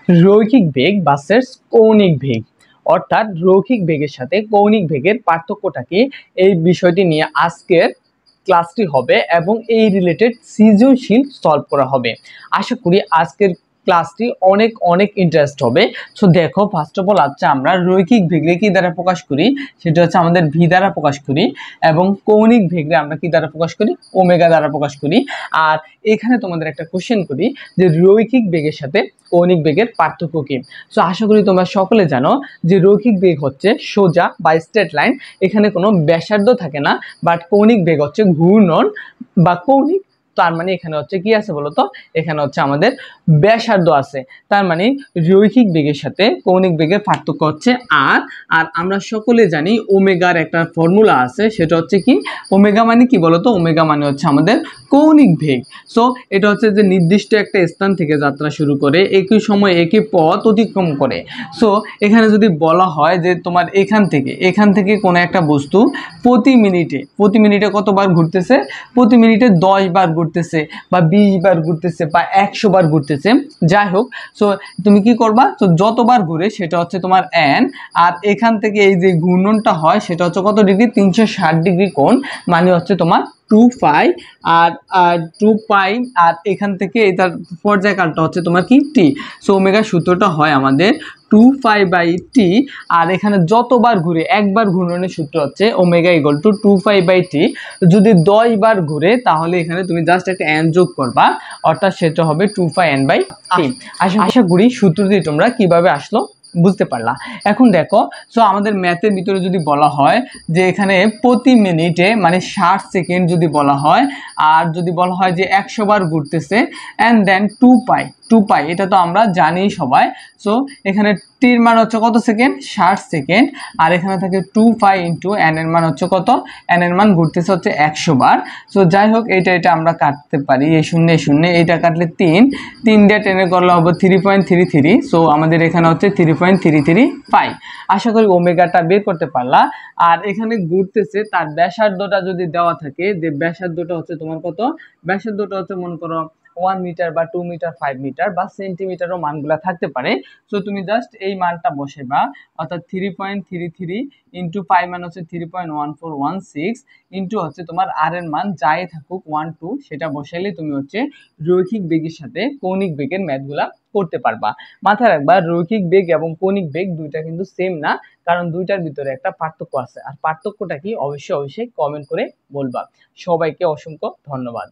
রৈখিক বেগ ভার্সেস কৌণিক বেগ, অর্থাৎ রৈখিক বেগের সাথে কৌণিক বেগের পার্থক্যটা কি, এই বিষয়টি নিয়ে আজকের ক্লাসটি হবে এবং এই রিলেটেড সৃজনশীল সলভ করা হবে। আশা করি আজকের ক্লাসটি অনেক অনেক ইন্টারেস্ট হবে। সো দেখো, ফার্স্ট অফ অল আচ্ছা আমরা রৈখিক বেগকে কি দ্বারা প্রকাশ করি, সেটা হচ্ছে আমাদের ভি দ্বারা প্রকাশ করি, এবং কৌণিক বেগকে আমরা কি দ্বারা প্রকাশ করি, ওমেগা দ্বারা প্রকাশ করি। আর এখানে তোমাদের একটা কোশ্চেন করি যে রৈখিক বেগের সাথে কৌণিক বেগের পার্থক্য কি। সো আশা করি তোমরা সকলে জানো যে রৈখিক বেগ হচ্ছে সোজা বা স্ট্রেট লাইন, এখানে কোনো ব্যাসার্ধ থাকে না, বাট কৌণিক বেগ হচ্ছে ঘূর্ণন বা কৌণিক, তার মানে এখানে হচ্ছে কি আছে বলতো, এখানে হচ্ছে আমাদের ব্যাসার্ধ আছে। তার মানে রৈখিক বেগের সাথে কৌণিক বেগের পার্থক্য হচ্ছে আর। আর আমরা সকলে জানি ওমেগার একটা ফর্মুলা আছে, সেটা হচ্ছে কি, ওমেগা মানে কি বলতো, ওমেগা মানে হচ্ছে আমাদের কৌণিক বেগ। সো এটা হচ্ছে যে নির্দিষ্ট একটা স্থান থেকে যাত্রা শুরু করে একই সময় একই পথ অতিক্রম করে। সো এখানে যদি বলা হয় যে তোমার এখান থেকে কোনো একটা বস্তু প্রতি মিনিটে কতবার ঘুরতেছে, প্রতি মিনিটে 10 বার ঘুরতেছে বা 20 বার ঘুরতেছে বা 100 বার ঘুরতেছে, যাই হোক। সো তুমি কি করবা, তো যতবার ঘুরে সেটা হচ্ছে তোমার এন, আর এখান থেকে এই যে ঘূর্ণনটা হয় সেটা হচ্ছে কত ডিগ্রি, 360 ডিগ্রি কোণ, মানে হচ্ছে তোমার 2 পাই। আর 2 পাই, আর এখান থেকে এটার পর্যায়কালটা হচ্ছে তোমার কি টি। সো ওমেগা সূত্রটা হয় আমাদের 2 পাই বাই টি। আর এখানে যতবার ঘুরে, একবার ঘূর্ণনের সূত্র হচ্ছে omega equal to 2 pi by T. যদি 10 বার ঘুরে তাহলে এখানে তুমি জাস্ট একটা এন যোগ করবা, অর্থাৎ সেটা হবে 2 পাই এন বাই টি। আশা করি সূত্রটি তোমরা কিভাবে আসলো বুঝতে পারলা। এখন দেখো, সো আমাদের ম্যাথের ভিতরে যদি বলা হয় যে এখানে প্রতি মিনিটে মানে 60 সেকেন্ড যদি বলা হয়, আর যদি বলা হয় যে 100 বার ঘুরতেছে, অ্যান্ড দেন 2 পাই, এটা তো আমরা জানি সবাই। সো এখানে টির মান হচ্ছে কত সেকেন্ড, 60 সেকেন্ড, আর এখানে থাকে 2 পাই ইন্টু এন এর মান হচ্ছে কত, এন এর মান ঘুরতেছে হচ্ছে 100 বার। সো যাই হোক, এটা আমরা কাটতে পারি, এই শূন্য এইটা কাটলে 3 দিয়ে টেনে করলে হবে 3.33। সো আমাদের এখানে হচ্ছে 3.33 পাই। আশা করি ওমেগাটা বের করতে পারলা। আর এখানে ঘুরতেছে তার ব্যাসার্ধটা যদি দেওয়া থাকে, যে ব্যাসার্ধটা হচ্ছে তোমার কত, ব্যাসার্ধটা হচ্ছে মনে করো 1 মিটার বা 2 মিটার, 5 মিটার বা সেন্টিমিটারও মানগুলা থাকতে পারে। সো তুমি জাস্ট এই মানটা বসেবা, অর্থাৎ 3.33 ইন্টু পাই মান হচ্ছে 3.1416 ইন্টু হচ্ছে তোমার আর এর মান যাই থাকুক 1 2, সেটা বসাইলে তুমি হচ্ছে রৈখিক বেগের সাথে কৌণিক বেগের ম্যাথগুলা করতে পারবা। মাথায় রাখবা, রৈখিক বেগ এবং কৌণিক বেগ দুইটা কিন্তু সেম না, কারণ দুইটার ভিতরে একটা পার্থক্য আছে। আর পার্থক্যটা কি অবশ্যই কমেন্ট করে বলবা। সবাইকে অসংখ্য ধন্যবাদ।